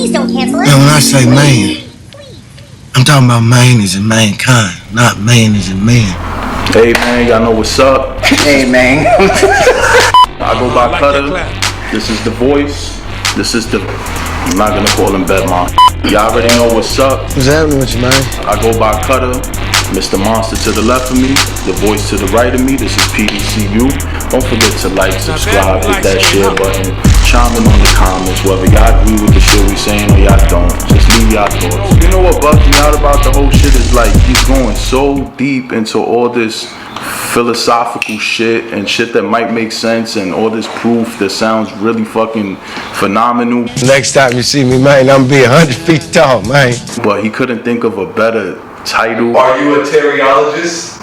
Please don't cancel it. And when I say Mayne, I'm talking about Mayne as in mankind, not Mayne as in man. Hey man, y'all know what's up. Hey man. I go by Cutta. This is the voice. This is the, I'm not gonna call him Bedmont. Y'all already know what's up. What's happening with you, man? I go by Cutta. Mr. Monster to the left of me, the voice to the right of me. This is PDCU. Don't forget to like, subscribe, hit that share button, chime in on the comments, whether y'all agree with the shit we saying or y'all don't. Just leave y'all thoughts. You know what bugs me out about the whole shit is like he's going so deep into all this philosophical shit and shit that might make sense and all this proof that sounds really fucking phenomenal. Next time you see me, man, I'm gonna be 100 feet tall, man. But he couldn't think of a better title. Are you a Terryologist?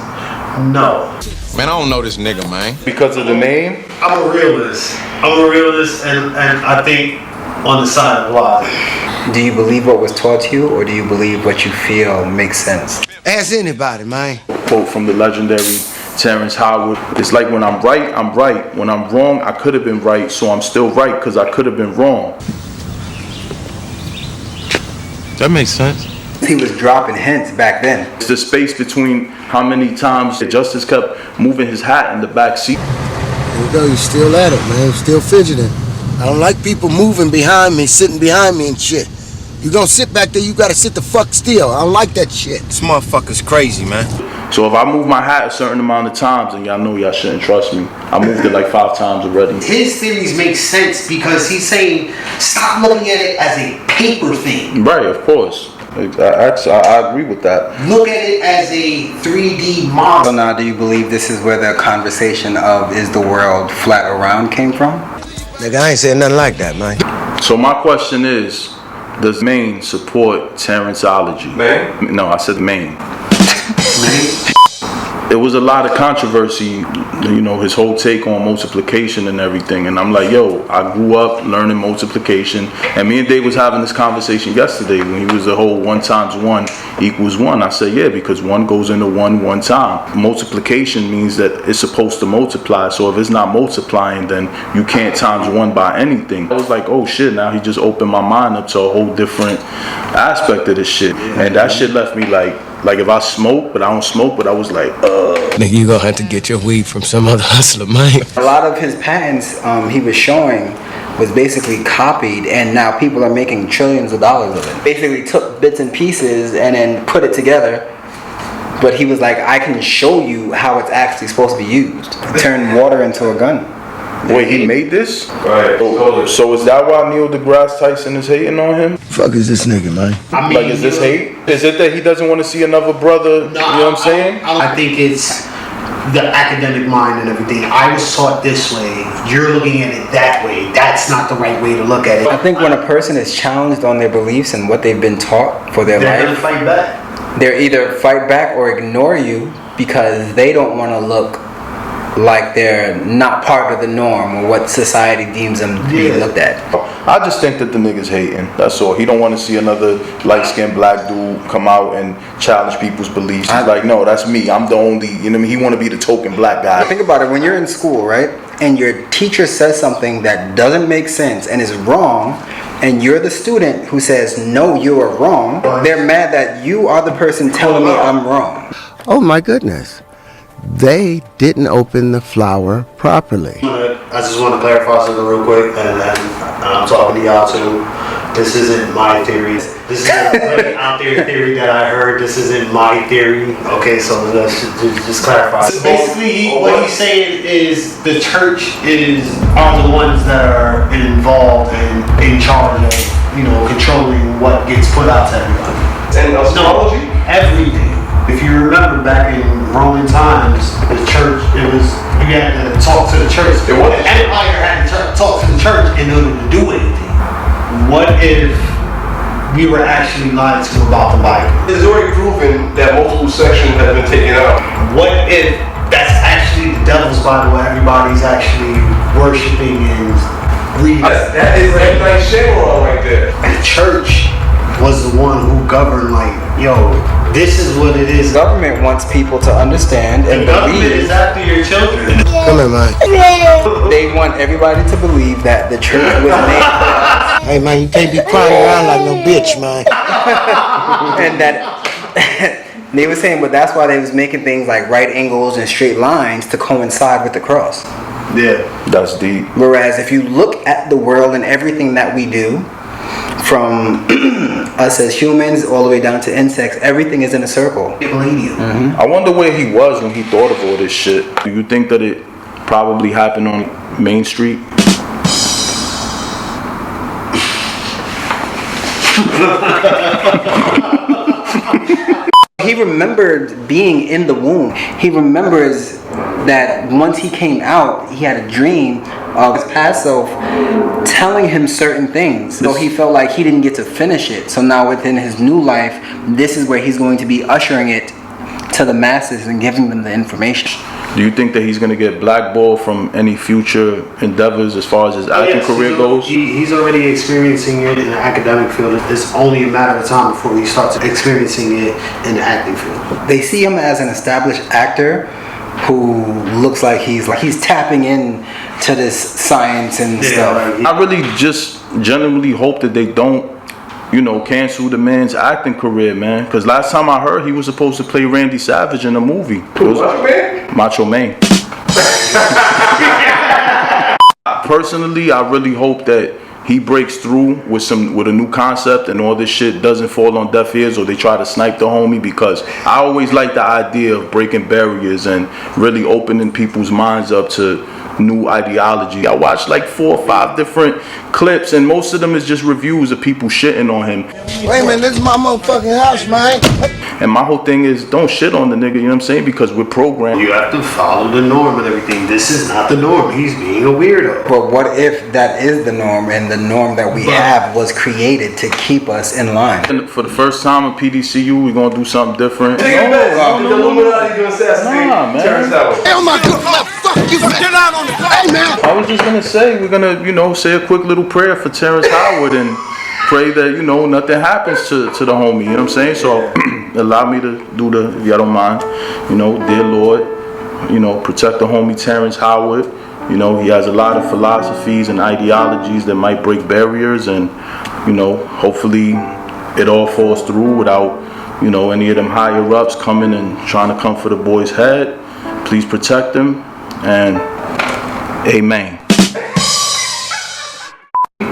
No. Man, I don't know this nigga, man. Because of the name? I'm a realist. And I think on the side of logic. Do you believe what was taught to you, or do you believe what you feel makes sense? Ask anybody, man. Quote from the legendary Terrence: it's like when I'm right, I'm right. When I'm wrong, I could have been right, so I'm still right because I could have been wrong. That makes sense. He was dropping hints back then. It's the space between how many times the justice kept moving his hat in the back seat. There you go, you still at it, man. Still fidgeting. I don't like people moving behind me, sitting behind me and shit. You gonna sit back there, you gotta sit the fuck still. I don't like that shit. This motherfucker's crazy, man. So if I move my hat a certain amount of times, and y'all know y'all shouldn't trust me, I moved it like 5 times already. His theories make sense because he's saying stop looking at it as a paper thing. Right, of course. I agree with that. Look at it as a 3D model. So now, do you believe this is where the conversation of is the world flat or round came from? Nigga, I ain't saying nothing like that, man. So my question is, does Mayne support Terrenceology? Mayne? No, I said Mayne. Right? There was a lot of controversy, you know, his whole take on multiplication and everything. And I'm like, yo, I grew up learning multiplication. And me and Dave was having this conversation yesterday when he was the whole 1 times 1 equals 1. I said, yeah, because 1 goes into 1 one time. Multiplication means that it's supposed to multiply. So if it's not multiplying, then you can't times 1 by anything. I was like, oh shit, now he just opened my mind up to a whole different aspect of this shit. And that shit left me like if I smoke, but I don't smoke, but I was like, Nigga, you gonna have to get your weed from some other hustler, man. A lot of his patents he was showing was basically copied, and now people are making trillions of dollars of it. Basically took bits and pieces and then put it together. But he was like, I can show you how it's actually supposed to be used. Turn water into a gun. wait, he made this? Right. So is that why Neil deGrasse Tyson is hating on him? Fuck is this nigga, man? I mean, Like, is this hate? Is it that he doesn't want to see another brother? No, you know what I'm saying? I think it's the academic mind and everything. I was taught this way. You're looking at it that way. That's not the right way to look at it. I think when a person is challenged on their beliefs and what they've been taught for their They're gonna life, fight back. they're either fight back or ignore you because they don't want to look like they're not part of the norm or what society deems them to be looked at. I just think that the nigga's hating. That's all. He don't want to see another light-skinned black dude come out and challenge people's beliefs. He's like, no, that's me. I'm the only, you know what I mean? He want to be the token black guy. Think about it. When you're in school, right, and your teacher says something that doesn't make sense and is wrong, and you're the student who says, no, you are wrong, they're mad that you are the person telling me I'm wrong. Oh my goodness. They didn't open the flower properly. I just want to clarify something real quick, and I'm talking to y'all too. This isn't my theory. This is a really out there theory that I heard. This isn't my theory. Okay, so let's just clarify. So basically, what he's saying is the church are the ones that are involved and in charge of, you know, controlling what gets put out to everybody. And astrology? No, everything. If you remember back in Roman times, the church, you had to talk to the church. The empire had to talk to the church in order to do anything. What if we were actually lied to about the Bible? It's already proven that multiple sections have been taken out. What if that's actually the devil's Bible everybody's actually worshiping and reading? That is M. Night Shyamalan right there. The church was the one who governed, like, yo, this is what it is. The government wants people to understand and The government believe. is after your children. Come here, man. They want everybody to believe that the church was made. Hey, man, you can't be crying around like no bitch, man. And that they were saying, but that's why they was making things like right angles and straight lines to coincide with the cross. Yeah, that's deep. Whereas if you look at the world and everything that we do, from us as humans all the way down to insects, everything is in a circle. Mm-hmm. I wonder where he was when he thought of all this shit. Do you think that it probably happened on Main Street? He remembered being in the womb. He remembers that once he came out, he had a dream of his past self telling him certain things. So he felt like he didn't get to finish it. So now within his new life, this is where he's going to be ushering it to the masses and giving them the information. Do you think that he's going to get blackballed from any future endeavors as far as his acting career goes? He's already experiencing it in the academic field. It's only a matter of time before he starts experiencing it in the acting field. They see him as an established actor who looks like he's tapping in to this science and stuff. I really just genuinely hope that they don't, cancel the man's acting career, man. Because last time I heard, he was supposed to play Randy Savage in a movie. Macho Man. Personally, I really hope that he breaks through with a new concept and all this shit doesn't fall on deaf ears or they try to snipe the homie, because I always like the idea of breaking barriers and really opening people's minds up to new ideology. I watched like 4 or 5 different clips and most of them is just reviews of people shitting on him. Wait a minute, this is my motherfucking house, man. And my whole thing is, don't shit on the nigga, you know what I'm saying? Because we're programmed. You have to follow the norm and everything. This is not the norm. He's being a weirdo. But what if that is the norm and the norm that we have was created to keep us in line? And for the first time in PDCU, we're gonna do something different. The Illuminati gonna assassinate Terrence. Hell my God, fuck you, man. Get out on the hey, man. I was just gonna say, we're gonna, say a quick little prayer for Terrence Howard and pray that, nothing happens to the homie, you know what I'm saying? So allow me to do if y'all don't mind, dear Lord, protect the homie Terrence Howard. He has a lot of philosophies and ideologies that might break barriers and, hopefully it all falls through without, any of them higher ups coming and trying to come for the boy's head. Please protect him and amen.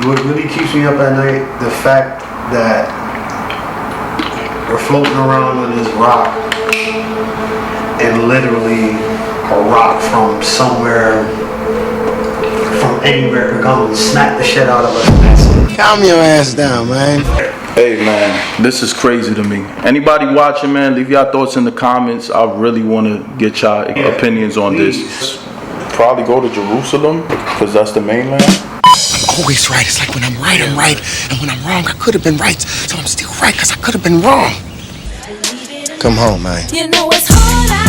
What really keeps me up at night, the fact that we're floating around on this rock and literally a rock from somewhere, from anywhere could come and smack the shit out of us. Calm your ass down, man. Hey man, this is crazy to me. Anybody watching, man, leave your thoughts in the comments. I really want to get y'all opinions on this. Probably go to Jerusalem, because that's the mainland. I'm always right. It's like when I'm right, I'm right. And when I'm wrong, I could have been right. So I'm still right, because I could have been wrong. Come home, man. You know it's hard.